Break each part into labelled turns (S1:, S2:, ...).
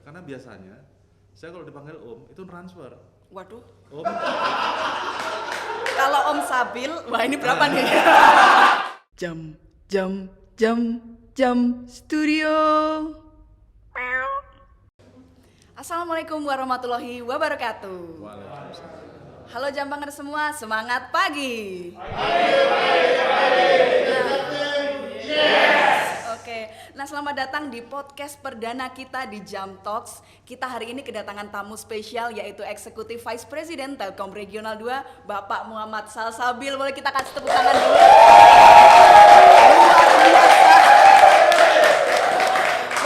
S1: karena biasanya saya kalau dipanggil Om itu transfer.
S2: Waduh.
S1: Om.
S2: Kalau Om Sabil, wah ini berapa nih? Jam studio. Assalamualaikum warahmatullahi wabarakatuh.
S1: Waalaikumsalam.
S2: Halo Jambanger semua, semangat pagi. Oke, nah selamat datang di podcast perdana kita di Jam Talks. Kita hari ini kedatangan tamu spesial yaitu Eksekutif Vice President Telkom Regional 2, Bapak Muhammad Salsabil. Boleh kita kasih tepuk tangan dulu? Luar biasa.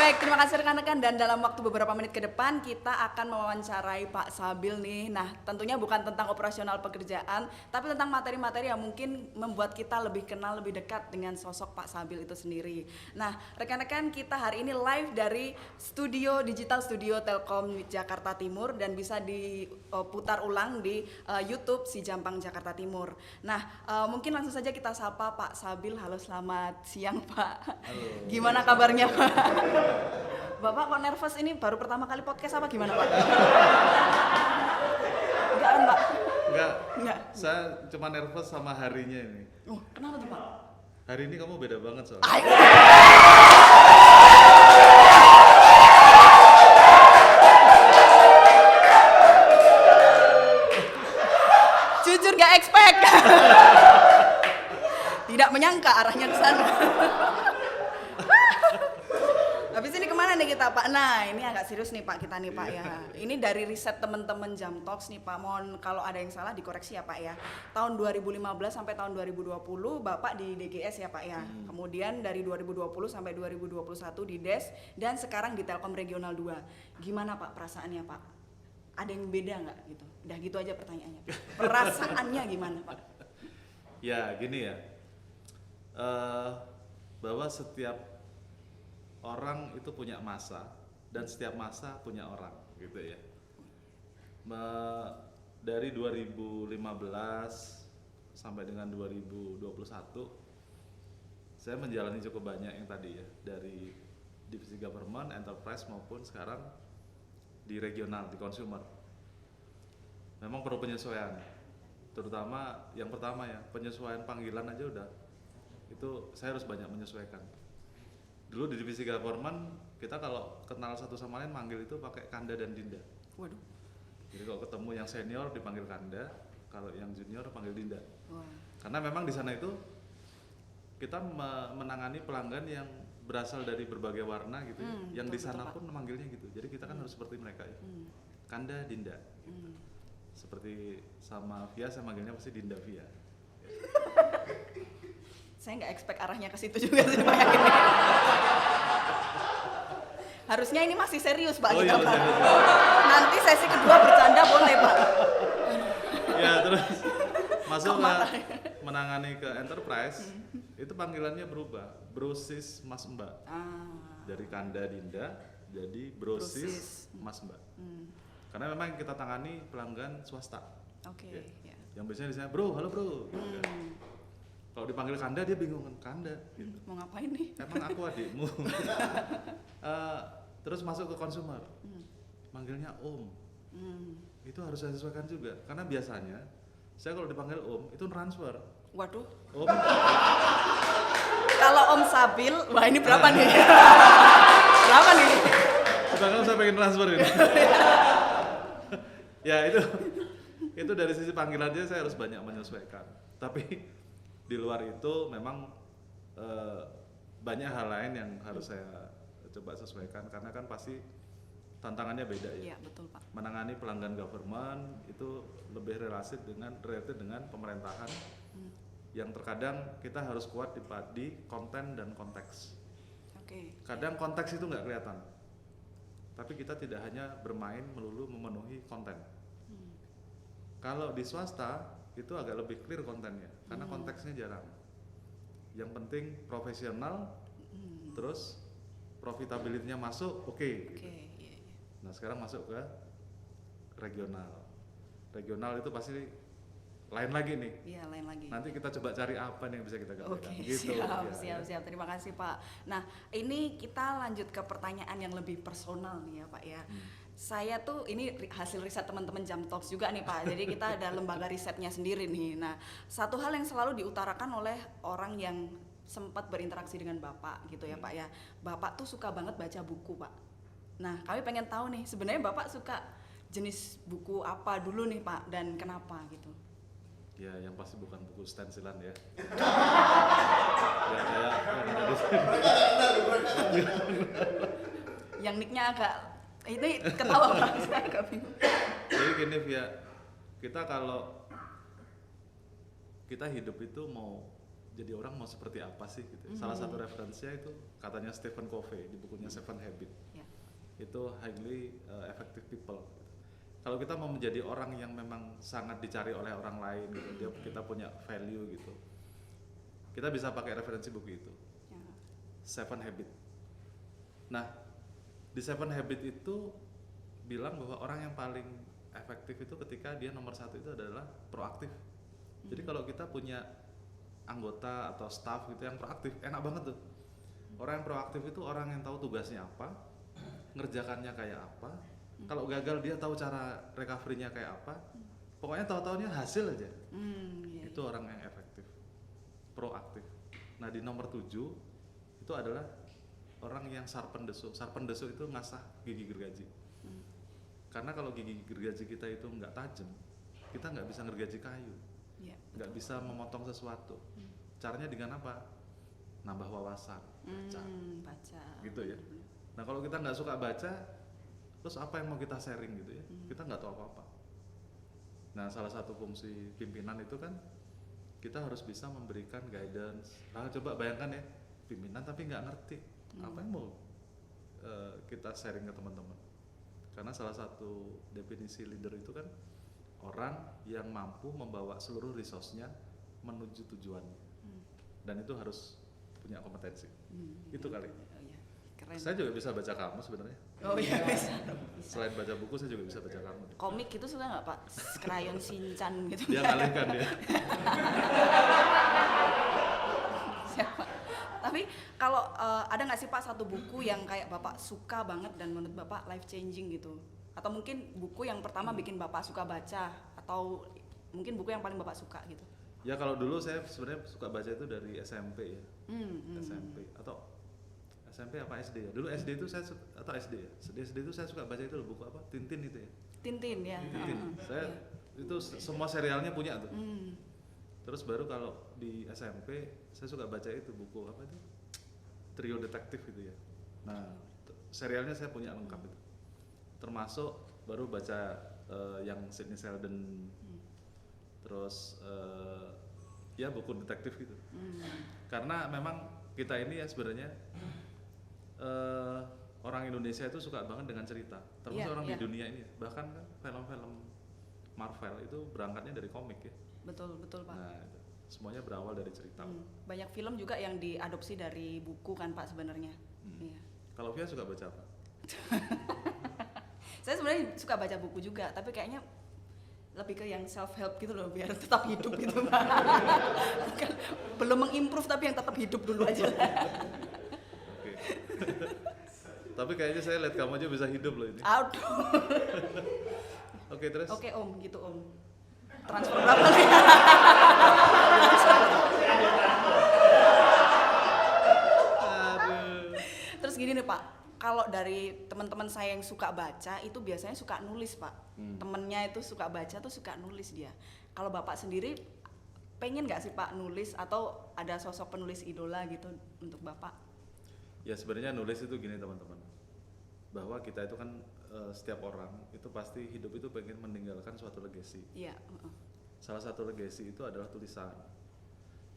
S2: Baik, terima kasih rekan-rekan, dan dalam waktu beberapa menit ke depan kita akan mewawancarai Pak Sabil nih. Nah, tentunya bukan tentang operasional pekerjaan, tapi tentang materi-materi yang mungkin membuat kita lebih kenal, lebih dekat dengan sosok Pak Sabil itu sendiri. Nah, rekan-rekan, kita hari ini live dari Digital Studio Telkom Jakarta Timur dan bisa diputar ulang di YouTube si Jampang Jakarta Timur. Nah, mungkin langsung saja kita sapa Pak Sabil. Halo, selamat siang Pak.
S1: Halo.
S2: Gimana kabarnya Pak? Bapak kok nervous ini, baru pertama kali podcast apa gimana Pak? Enggak kan Pak?
S1: Enggak. Saya cuma nervous sama harinya ini.
S2: Oh, kenapa tuh Pak?
S1: Hari ini kamu beda banget soalnya.
S2: Jujur gak expect. Tidak menyangka arahnya ke sana. Habis ini kemana nih kita Pak? Nah, ini agak serius nih Pak kita nih Pak ya. Ini dari riset teman-teman Jam Talks nih Pak. Mohon kalau ada yang salah dikoreksi ya Pak ya. Tahun 2015 sampai tahun 2020 Bapak di DGS ya Pak ya. Kemudian dari 2020 sampai 2021 di DES, dan sekarang di Telkom Regional 2. Gimana Pak perasaannya Pak? Ada yang beda nggak gitu? Udah gitu aja pertanyaannya. Perasaannya gimana Pak?
S1: Ya, gini ya. Bahwa setiap orang itu punya masa dan setiap masa punya orang gitu ya. Dari 2015 sampai dengan 2021 saya menjalani cukup banyak yang tadi ya, dari divisi government, enterprise maupun sekarang di regional, di consumer. Memang perlu penyesuaian, terutama yang pertama ya, penyesuaian panggilan aja udah itu saya harus banyak menyesuaikan. Dulu di divisi government kita kalau kenal satu sama lain manggil itu pakai Kanda dan Dinda.
S2: Waduh.
S1: Jadi kalau ketemu yang senior dipanggil Kanda, kalau yang junior panggil Dinda.
S2: Wah.
S1: Karena memang di sana itu kita menangani pelanggan yang berasal dari berbagai warna gitu ya. Yang di sana pun manggilnya gitu. Jadi kita kan harus seperti mereka ya. Kanda, Dinda. Seperti sama Via saya manggilnya pasti Dinda Via.
S2: Saya nggak expect arahnya ke situ juga sih Pak. Harusnya ini masih serius Pak kita Pak. Nanti sesi kedua bercanda boleh Pak.
S1: Ya terus masuk ke menangani ke enterprise itu panggilannya berubah, brosis Mas Mbak. Dari Kanda Dinda jadi brosis Mas Mbak. Karena memang yang kita tangani pelanggan swasta.
S2: Oke.
S1: Ya. Yang biasanya di sana bro, halo bro. Gitu kan. Kalau dipanggil Kanda dia bingung kan, Kanda gitu.
S2: Mau ngapain nih?
S1: Emang aku adikmu. Terus masuk ke consumer, manggilnya Om. Itu harus saya sesuaikan juga, karena biasanya saya kalau dipanggil Om itu transfer.
S2: Waduh.
S1: Om.
S2: Kalau Om Sabil, wah ini berapa nih? Berapa nih?
S1: Bahkan saya pengen transfer ini. Ya itu dari sisi panggilannya saya harus banyak menyesuaikan. Tapi di luar itu memang banyak hal lain yang harus saya coba sesuaikan, karena kan pasti tantangannya beda ya.
S2: Iya betul Pak.
S1: Menangani pelanggan government itu lebih related dengan pemerintahan, yang terkadang kita harus kuat di konten dan konteks.
S2: Oke.
S1: Kadang konteks itu nggak kelihatan, tapi kita tidak hanya bermain melulu memenuhi konten. Kalau di swasta itu agak lebih clear kontennya, karena konteksnya jarang. Yang penting profesional, terus profitability-nya masuk, oke. Gitu.
S2: Iya.
S1: Nah sekarang masuk ke regional. Regional itu pasti lain lagi nih.
S2: Iya, lain lagi.
S1: Nanti kita coba cari apa nih yang bisa kita gambarkan.
S2: Oke,
S1: Gitu.
S2: siap. Terima kasih Pak. Nah, ini kita lanjut ke pertanyaan yang lebih personal nih ya Pak ya. Saya tuh ini hasil riset teman-teman Jam Talks juga nih Pak. Jadi kita ada lembaga risetnya sendiri nih. Nah, satu hal yang selalu diutarakan oleh orang yang sempat berinteraksi dengan Bapak gitu ya Pak ya. Bapak tuh suka banget baca buku Pak. Nah, kami pengen tahu nih sebenarnya Bapak suka jenis buku apa dulu nih Pak dan kenapa gitu.
S1: Ya, yang pasti bukan buku stensilan ya. Ya kayak yang ada di sini.
S2: Yang nicknya agak ini ketawa Pak, saya agak bingung.
S1: Jadi gini Via, kita kalau kita hidup itu mau jadi orang mau seperti apa sih gitu. Salah satu referensinya itu katanya Stephen Covey di bukunya Seven Habits.
S2: Ya.
S1: Itu highly effective people. Kalau kita mau menjadi orang yang memang sangat dicari oleh orang lain gitu, kita punya value gitu, kita bisa pakai referensi buku itu, Seven Habits. Nah, di Seven Habits itu bilang bahwa orang yang paling efektif itu ketika dia nomor satu itu adalah proaktif. Jadi kalau kita punya anggota atau staff gitu yang proaktif, enak banget tuh. Orang yang proaktif itu orang yang tahu tugasnya apa, ngerjakannya kayak apa. Kalau gagal dia tahu cara recovery-nya kayak apa. Pokoknya tahu-tahunya hasil aja. Itu orang yang efektif, proaktif. Nah di nomor 7 itu adalah orang yang sharpen the saw. Sharpen the saw itu ngasah gigi gergaji. Karena kalau gigi gergaji kita itu nggak tajam, kita nggak bisa ngergaji kayu, nggak bisa memotong sesuatu. Caranya dengan apa? Nambah wawasan,
S2: Baca.
S1: gitu ya. Nah kalau kita nggak suka baca, terus apa yang mau kita sharing gitu ya? Kita nggak tahu apa-apa. Nah salah satu fungsi pimpinan itu kan kita harus bisa memberikan guidance. Nah coba bayangkan ya, pimpinan tapi nggak ngerti apa yang mau kita sharing ke teman-teman. Karena salah satu definisi leader itu kan orang yang mampu membawa seluruh resource-nya menuju tujuannya. Dan itu harus punya kompetensi. Itu kali.
S2: Keren.
S1: Saya juga bisa baca kamu sebenarnya.
S2: Oh iya bisa.
S1: Selain baca buku saya juga bisa baca kamu.
S2: Komik itu suka nggak Pak? Krayon Shinchan gitu.
S1: Dia ngalihkan dia.
S2: Siapa? Tapi kalau ada nggak sih Pak satu buku yang kayak Bapak suka banget dan menurut Bapak life changing gitu? Atau mungkin buku yang pertama bikin Bapak suka baca atau mungkin buku yang paling Bapak suka gitu?
S1: Ya kalau dulu saya sebenarnya suka baca itu dari SMP ya. SMP atau SMP apa SD ya? Dulu SD itu saya atau SD ya? SD itu saya suka baca itu loh, buku apa? Tintin itu ya.
S2: Tintin ya.
S1: Tintin. Saya itu semua serialnya punya tuh. Terus baru kalau di SMP saya suka baca itu buku apa itu? Trio Detektif itu ya. Nah, serialnya saya punya lengkap itu. Termasuk baru baca yang Sidney Sheldon. Terus ya buku detektif gitu. Karena memang kita ini ya sebenarnya orang Indonesia itu suka banget dengan cerita, termasuk orang di dunia ini. Bahkan kan film-film Marvel itu berangkatnya dari komik ya.
S2: Betul Pak.
S1: Nah, itu. Semuanya berawal dari cerita.
S2: Banyak film juga yang diadopsi dari buku kan Pak sebenarnya. Iya.
S1: Kalau Via suka baca apa?
S2: Saya sebenarnya suka baca buku juga, tapi kayaknya lebih ke yang self help gitu loh, biar tetap hidup gitu Pak. Bukan, belum mengimprove tapi yang tetap hidup dulu aja.
S1: Oke. Tapi kayaknya saya lihat kamu aja bisa hidup loh ini.
S2: Aduh.
S1: Oke, terus?
S2: Oke Om, gitu Om. Transfer berapa nih?
S1: Aduh.
S2: Terus gini nih Pak, kalau dari teman-teman saya yang suka baca itu biasanya suka nulis Pak. Temennya itu suka baca tuh suka nulis dia. Kalau Bapak sendiri pengen nggak sih Pak nulis atau ada sosok penulis idola gitu untuk Bapak?
S1: Ya sebenarnya nulis itu gini teman-teman, bahwa kita itu kan setiap orang itu pasti hidup itu pengen meninggalkan suatu legacy.
S2: Iya.
S1: Salah satu legacy itu adalah tulisan.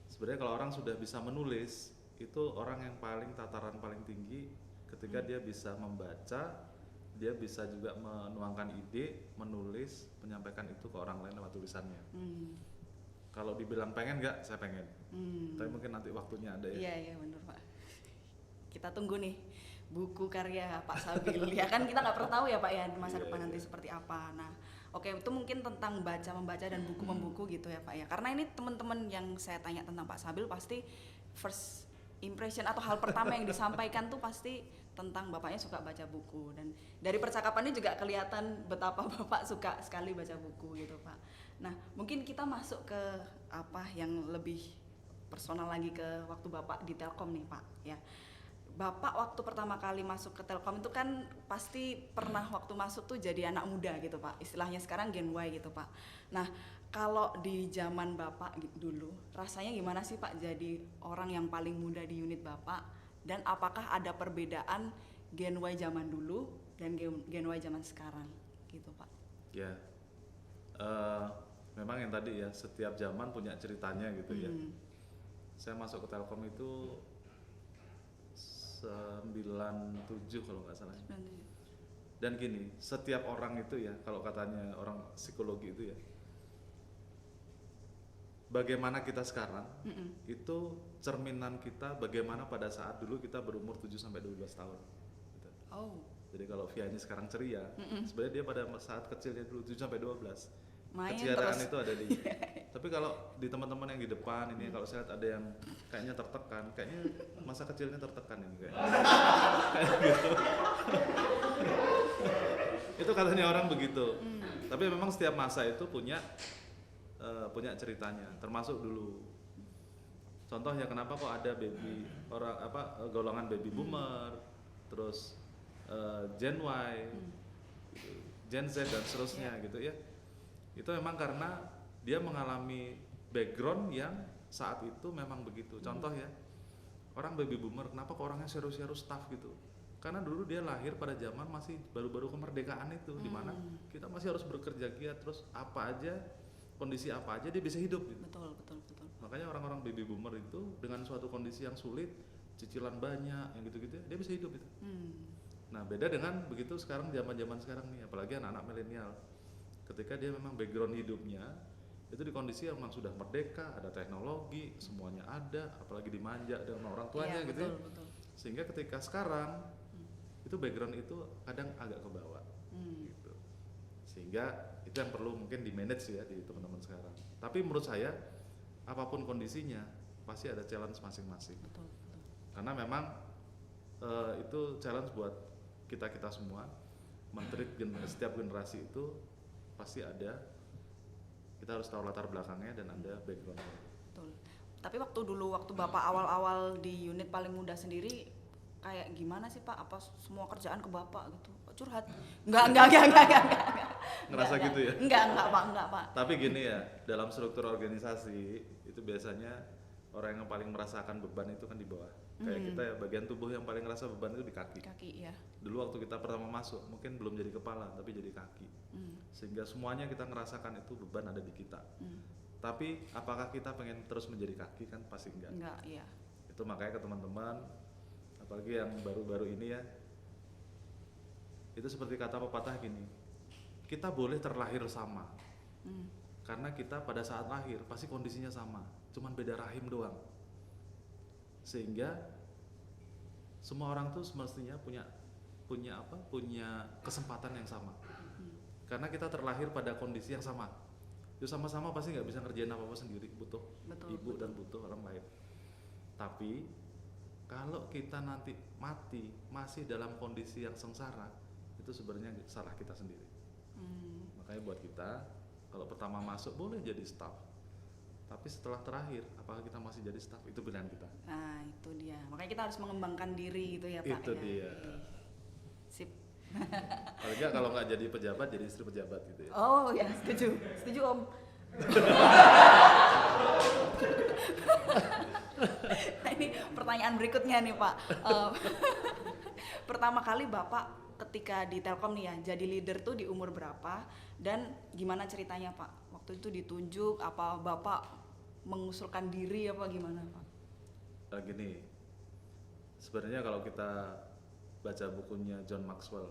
S1: Sebenarnya kalau orang sudah bisa menulis, itu orang yang paling tataran paling tinggi ketika dia bisa membaca, dia bisa juga menuangkan ide, menulis, menyampaikan itu ke orang lain lewat tulisannya. Kalau dibilang pengen nggak, saya pengen. Tapi mungkin nanti waktunya ada ya.
S2: Iya benar Pak. Kita tunggu nih buku karya Pak Sabil. Ya kan kita nggak pernah tahu ya Pak ya masa depan nanti seperti apa. Nah, Oke, itu mungkin tentang membaca dan buku membuku gitu ya Pak ya. Karena ini teman-teman yang saya tanya tentang Pak Sabil pasti first impression atau hal pertama yang disampaikan tuh pasti tentang bapaknya suka baca buku, dan dari percakapannya juga kelihatan betapa bapak suka sekali baca buku gitu Pak. Nah mungkin kita masuk ke apa yang lebih personal lagi, ke waktu bapak di Telkom nih Pak ya. Bapak waktu pertama kali masuk ke Telkom itu kan pasti pernah waktu masuk tuh jadi anak muda gitu Pak, istilahnya sekarang Gen Y gitu Pak. Nah kalau di zaman Bapak dulu rasanya gimana sih Pak jadi orang yang paling muda di unit Bapak, dan apakah ada perbedaan Gen Y zaman dulu dan Gen Y zaman sekarang gitu Pak?
S1: Ya, memang yang tadi ya, setiap zaman punya ceritanya gitu ya. Saya masuk ke Telkom itu 97 kalau nggak salah. Dan gini, setiap orang itu ya, kalau katanya orang psikologi itu ya, bagaimana kita sekarang itu cerminan kita bagaimana pada saat dulu kita berumur 7 sampai 12 tahun gitu.
S2: Oh.
S1: Jadi kalau Via ini sekarang ceria, sebenarnya dia pada saat kecilnya dulu 7 sampai 12
S2: main
S1: keceriaan
S2: terus.
S1: itu ada di. Tapi kalau di teman-teman yang di depan ini, kalau saya lihat ada yang kayaknya tertekan, kayaknya masa kecilnya tertekan ini kayaknya. Kayak gitu. Itu katanya orang begitu. Tapi memang setiap masa itu punya ceritanya, termasuk dulu. Contohnya kenapa kok ada golongan baby boomer, terus Gen Y, Gen Z dan seterusnya gitu ya. Itu memang karena dia mengalami background yang saat itu memang begitu. Contoh ya, orang baby boomer kenapa kok orangnya serius-serius tough gitu? Karena dulu dia lahir pada zaman masih baru-baru kemerdekaan itu, di mana kita masih harus bekerja giat, terus apa aja, kondisi apa aja dia bisa hidup gitu.
S2: Betul.
S1: Makanya orang-orang baby boomer itu dengan suatu kondisi yang sulit, cicilan banyak, yang gitu-gitu, dia bisa hidup itu. Nah beda dengan begitu sekarang, zaman-zaman sekarang nih, apalagi anak-anak milenial. Ketika dia memang background hidupnya itu di kondisi yang memang sudah merdeka, ada teknologi, semuanya ada, apalagi dimanja dengan orang tuanya gitu.
S2: Betul.
S1: Sehingga ketika sekarang itu background itu kadang agak ke bawah gitu. Sehingga itu yang perlu mungkin di manage ya di teman-teman sekarang. Tapi menurut saya apapun kondisinya pasti ada challenge masing-masing.
S2: Betul.
S1: Karena memang itu challenge buat kita semua. Menteri setiap generasi itu pasti ada, kita harus tahu latar belakangnya dan ada backgroundnya.
S2: Betul. Tapi waktu Bapak awal-awal di unit paling muda sendiri kayak gimana sih Pak? Apa semua kerjaan ke Bapak gitu? Curhat? Enggak.
S1: Ngerasa gitu ya?
S2: Enggak Pak.
S1: Tapi gini ya, dalam struktur organisasi itu biasanya orang yang paling merasakan beban itu kan di bawah. Kayak kita ya, bagian tubuh yang paling ngerasa beban itu di kaki.
S2: Kaki ya.
S1: Dulu waktu kita pertama masuk mungkin belum jadi kepala tapi jadi kaki. Sehingga semuanya kita ngerasakan itu beban ada di kita. Tapi apakah kita pengen terus menjadi kaki? Kan pasti enggak.
S2: Enggak, iya.
S1: Itu makanya ke teman-teman, apalagi yang baru-baru ini ya, itu seperti kata pepatah gini, kita boleh terlahir sama, karena kita pada saat lahir pasti kondisinya sama, cuman beda rahim doang. Sehingga semua orang tuh semestinya punya kesempatan yang sama, karena kita terlahir pada kondisi yang sama. Itu sama-sama pasti nggak bisa ngerjain apa-apa sendiri, butuh ibu dan butuh orang lain. Tapi kalau kita nanti mati masih dalam kondisi yang sengsara, itu sebenarnya salah kita sendiri. Makanya buat kita, kalau pertama masuk boleh jadi staff, tapi setelah terakhir apakah kita masih jadi staff, itu pilihan kita.
S2: Nah itu dia, makanya kita harus mengembangkan diri gitu ya Pak.
S1: Itu
S2: ya.
S1: dia.
S2: Sip.
S1: Kalau nggak jadi pejabat, jadi istri pejabat gitu ya.
S2: Oh ya, setuju Om. Nah, ini pertanyaan berikutnya nih Pak. Pertama kali Bapak ketika di Telkom nih ya, jadi leader tuh di umur berapa dan gimana ceritanya Pak? Waktu itu ditunjuk apa Bapak mengusulkan diri apa gimana Pak?
S1: Gini, sebenarnya kalau kita baca bukunya John Maxwell,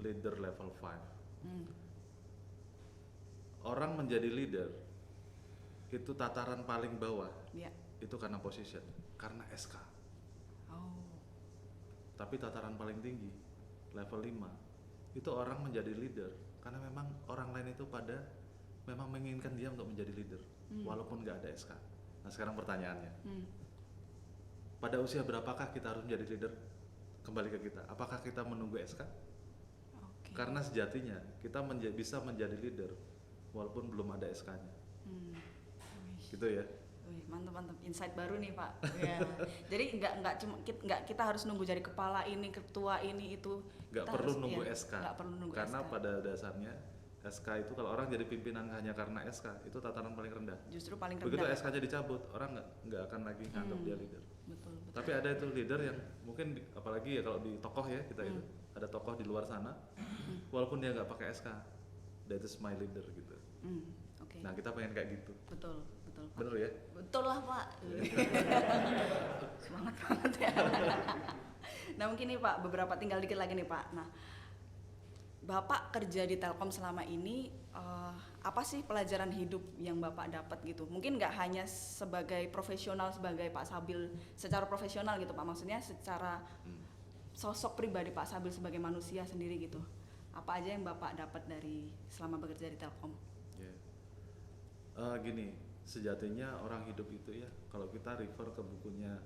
S1: Leader Level 5, orang menjadi leader itu tataran paling bawah, itu karena position, karena SK. Tapi tataran paling tinggi level 5 itu orang menjadi leader karena memang orang lain itu pada memang menginginkan dia untuk menjadi leader walaupun nggak ada SK. Nah sekarang pertanyaannya, pada usia berapakah kita harus menjadi leader? Kembali ke kita, apakah kita menunggu SK?
S2: Oke.
S1: Karena sejatinya kita bisa menjadi leader walaupun belum ada SK-nya. Gitu ya.
S2: Wih, mantap insight baru nih Pak. Ya. Jadi nggak kita harus nunggu jadi kepala ini, ketua ini itu.
S1: Nggak
S2: Kita
S1: perlu
S2: harus-
S1: nunggu
S2: ya,
S1: SK.
S2: nggak perlu nunggu
S1: Karena
S2: SK.
S1: pada dasarnya SK itu kalau orang jadi pimpinan hanya karena SK itu tatanan paling rendah.
S2: Justru paling
S1: Begitu
S2: rendah.
S1: SK-nya dicabut, orang nggak akan lagi nganggap dia leader.
S2: Betul.
S1: Tapi ada itu leader yang mungkin apalagi ya kalau di tokoh ya kita itu ada tokoh di luar sana, walaupun dia nggak pakai SK, that is my leader gitu.
S2: Oke.
S1: Nah kita pengen kayak gitu,
S2: Betul Pak.
S1: bener ya?
S2: Betul lah Pak. Semangat banget ya. Nah mungkin nih Pak, beberapa tinggal dikit lagi nih Pak. Nah Bapak kerja di Telkom selama ini, apa sih pelajaran hidup yang Bapak dapat gitu? Mungkin nggak hanya sebagai profesional, sebagai Pak Sabil secara profesional gitu Pak, maksudnya secara sosok pribadi Pak Sabil sebagai manusia sendiri gitu. Apa aja yang Bapak dapat dari selama bekerja di Telkom?
S1: Gini, sejatinya orang hidup itu ya, kalau kita refer ke bukunya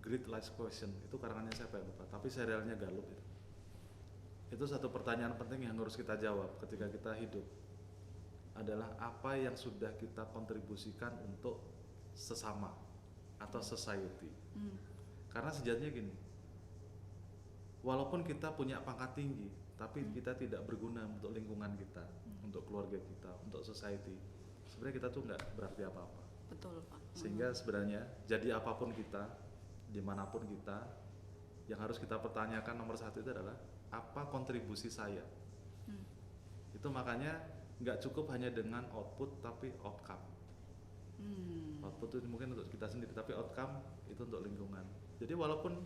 S1: Great Life Question, itu karangannya siapa ya lupa, tapi serialnya Gallup itu satu pertanyaan penting yang harus kita jawab ketika kita hidup adalah apa yang sudah kita kontribusikan untuk sesama atau society. Karena sejatinya gini, walaupun kita punya pangkat tinggi tapi kita tidak berguna untuk lingkungan kita, untuk keluarga kita, untuk society, sebenarnya kita tuh nggak berarti apa-apa.
S2: Betul Pak.
S1: Sehingga sebenarnya jadi apapun kita, dimanapun kita, yang harus kita pertanyakan nomor satu itu adalah apa kontribusi saya. Itu makanya nggak cukup hanya dengan output tapi outcome. Output itu mungkin untuk kita sendiri, tapi outcome itu untuk lingkungan. Jadi walaupun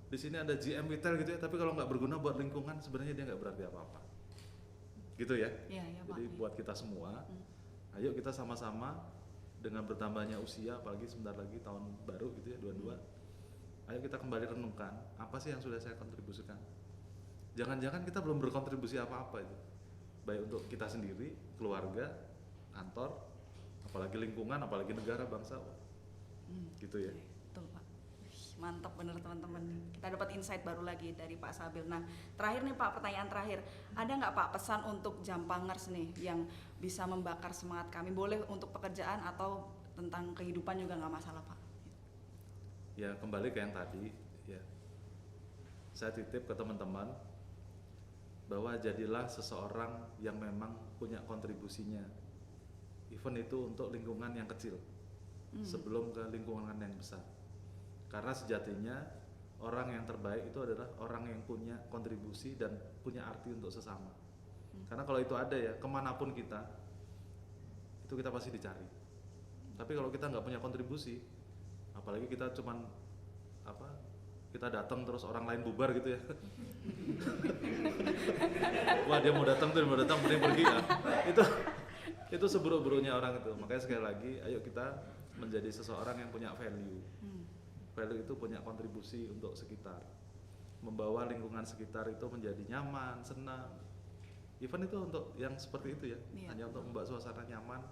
S1: di sini ada GM retail gitu ya, tapi kalau nggak berguna buat lingkungan sebenarnya dia nggak berarti apa-apa. Gitu ya.
S2: Iya, Pak.
S1: Jadi buat kita semua, ayo kita sama-sama dengan bertambahnya usia, apalagi sebentar lagi tahun baru gitu ya 22. Ayo kita kembali renungkan apa sih yang sudah saya kontribusikan. Jangan-jangan kita belum berkontribusi apa-apa itu, baik untuk kita sendiri, keluarga, kantor, apalagi lingkungan, apalagi negara, bangsa, gitu ya.
S2: Betul Pak. Mantap bener teman-teman. Kita dapat insight baru lagi dari Pak Sabil. Nah terakhir nih Pak, pertanyaan terakhir, ada nggak Pak pesan untuk Jampangers nih yang bisa membakar semangat kami? Boleh untuk pekerjaan atau tentang kehidupan juga nggak masalah Pak.
S1: Ya kembali ke yang tadi ya, saya titip ke teman-teman bahwa jadilah seseorang yang memang punya kontribusinya, even itu untuk lingkungan yang kecil sebelum ke lingkungan yang besar. Karena sejatinya orang yang terbaik itu adalah orang yang punya kontribusi dan punya arti untuk sesama. Karena kalau itu ada ya, kemanapun kita itu kita pasti dicari. Tapi kalau kita nggak punya kontribusi, apalagi kita cuman kita datang terus orang lain bubar gitu ya. Wah dia mau datang mending pergi ya. Itu seburuk-buruknya orang itu. Makanya sekali lagi, ayo kita menjadi seseorang yang punya value. Value itu punya kontribusi untuk sekitar, membawa lingkungan sekitar itu menjadi nyaman, senang. Even itu untuk yang seperti itu ya, hanya untuk membuat suasana nyaman,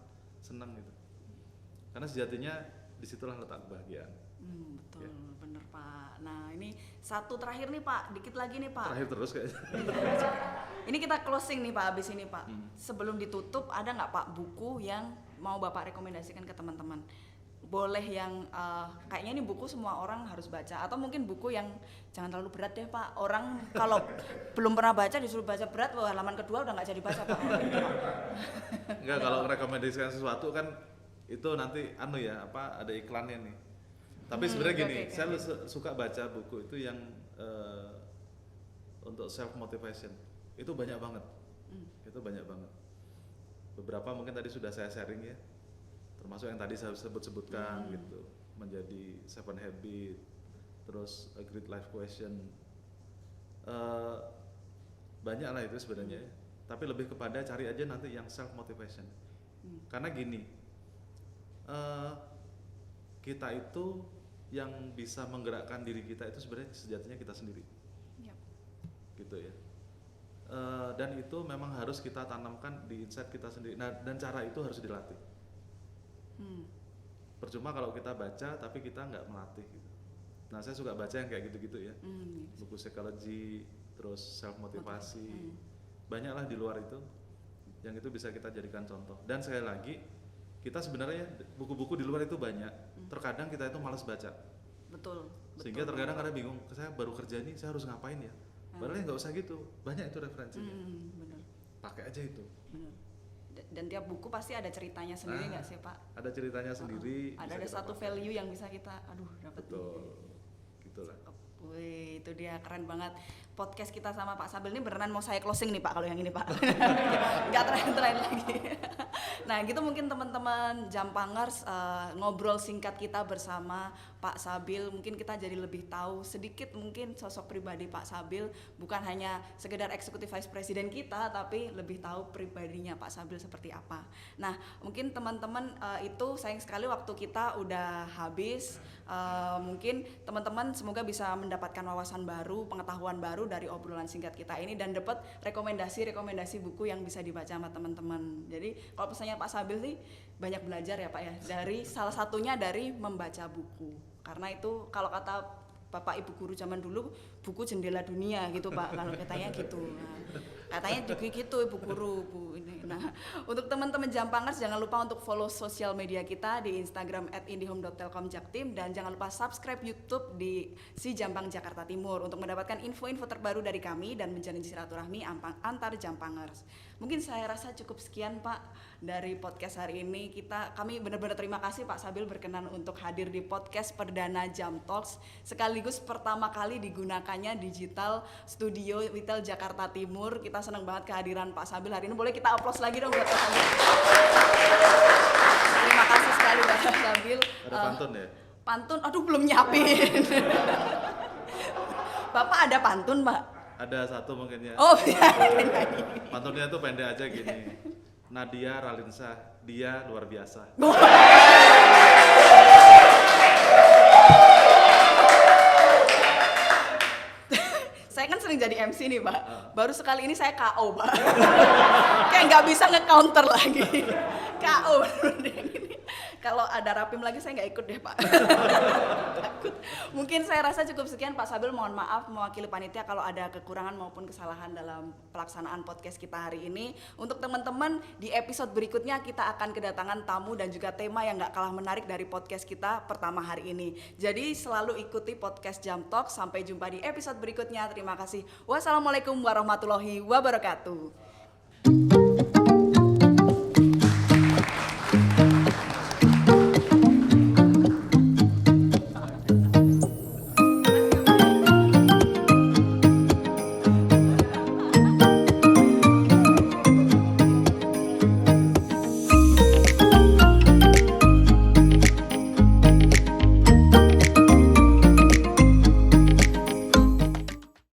S1: senang gitu. Karena sejatinya disitulah letak kebahagiaan.
S2: Betul, bener Pak. Nah ini satu terakhir nih Pak, dikit lagi nih Pak.
S1: Terakhir terus kayaknya.
S2: Ini kita closing nih Pak, abis ini Pak. Sebelum ditutup, ada nggak Pak buku yang mau Bapak rekomendasikan ke teman-teman? Boleh yang kayaknya ini buku semua orang harus baca, atau mungkin buku yang jangan terlalu berat deh Pak. Orang kalau belum pernah baca disuruh baca berat, wah, halaman kedua udah nggak jadi baca Pak.
S1: Enggak, kalau rekomendasikan sesuatu kan itu nanti ada iklannya nih. Tapi sebenarnya gini, saya suka baca buku itu yang untuk self motivation. Itu banyak banget. Itu banyak banget. Beberapa mungkin tadi sudah saya sharing ya. Termasuk yang tadi saya sebutkan gitu, menjadi 7 Habit, terus A Great Life Question. Banyak lah itu sebenarnya. Tapi lebih kepada cari aja nanti yang self motivation. Karena gini, kita itu yang bisa menggerakkan diri kita itu sebenarnya sejatinya kita sendiri. gitu ya. Dan itu memang harus kita tanamkan di insight kita sendiri. Nah, dan cara itu harus dilatih. Percuma kalau kita baca tapi kita nggak melatih gitu. Nah, saya suka baca yang kayak gitu-gitu ya. Buku psikologi, terus self motivasi. Banyaklah di luar itu yang itu bisa kita jadikan contoh. Dan sekali lagi, kita sebenarnya buku-buku di luar itu banyak. Terkadang kita itu malas baca.
S2: Betul.
S1: Sehingga terkadang kadang bingung, saya baru kerja ini, saya harus ngapain ya? Padahal nggak usah gitu, banyak itu referensinya.
S2: Benar.
S1: Pakai aja itu.
S2: Benar. Dan tiap buku pasti ada ceritanya sendiri nggak sih Pak?
S1: Ada ceritanya sendiri.
S2: Ada satu value yang bisa kita, dapat.
S1: Betul, gitulah.
S2: Wih, itu dia, keren banget. Podcast kita sama Pak Sabil ini beneran mau saya closing nih Pak, kalau yang ini Pak. Nggak terakhir lagi. Nah gitu mungkin teman-teman Jampangers ngobrol singkat kita bersama Pak Sabil. Mungkin kita jadi lebih tahu sedikit mungkin sosok pribadi Pak Sabil. Bukan hanya sekedar eksekutif vice president kita, tapi lebih tahu pribadinya Pak Sabil seperti apa. Nah mungkin teman-teman itu sayang sekali waktu kita udah habis. Mungkin teman-teman semoga bisa mendapatkan wawasan baru, pengetahuan baru dari obrolan singkat kita ini, dan dapat rekomendasi buku yang bisa dibaca sama teman-teman. Jadi kalau pesannya Pak Sabil sih banyak belajar ya Pak ya, dari salah satunya dari membaca buku, karena itu kalau kata Bapak Ibu guru zaman dulu, buku jendela dunia gitu Pak, kalau katanya gitu. Nah, katanya juga gitu Ibu guru Bu ini. Nah, untuk teman-teman Jampangers jangan lupa untuk follow sosial media kita di Instagram @indihome.telkomjaktim, dan jangan lupa subscribe YouTube di Si Jampang Jakarta Timur untuk mendapatkan info-info terbaru dari kami dan menjalin silaturahmi antar Jampangers. Mungkin saya rasa cukup sekian Pak dari podcast hari ini. Kami benar-benar terima kasih Pak Sabil berkenan untuk hadir di podcast perdana Jam Talks, sekaligus pertama kali digunakannya digital studio Witel Jakarta Timur. Kita senang banget kehadiran Pak Sabil hari ini. Boleh kita aplaus lagi dong buat Pak Sabil. Terima kasih sekali Pak Sabil.
S1: Ada pantun ya?
S2: Pantun, aduh belum nyiapin. Bapak ada pantun Pak?
S1: Ada satu mungkin ya.
S2: Oh iya.
S1: Pantunnya tuh pendek aja gini. Nadia Ralinsa, dia luar biasa.
S2: Saya kan sering jadi MC nih Pak, baru sekali ini saya KO Pak. Kayak nggak bisa nge-counter lagi. KO kalau ada rapim lagi saya nggak ikut deh Pak. Takut. Mungkin saya rasa cukup sekian Pak Sabil, mohon maaf mewakili panitia kalau ada kekurangan maupun kesalahan dalam pelaksanaan podcast kita hari ini. Untuk teman-teman di episode berikutnya kita akan kedatangan tamu dan juga tema yang nggak kalah menarik dari podcast kita pertama hari ini. Jadi selalu ikuti podcast Jam Talk. Sampai jumpa di episode berikutnya. Terima kasih. Wassalamualaikum warahmatullahi wabarakatuh.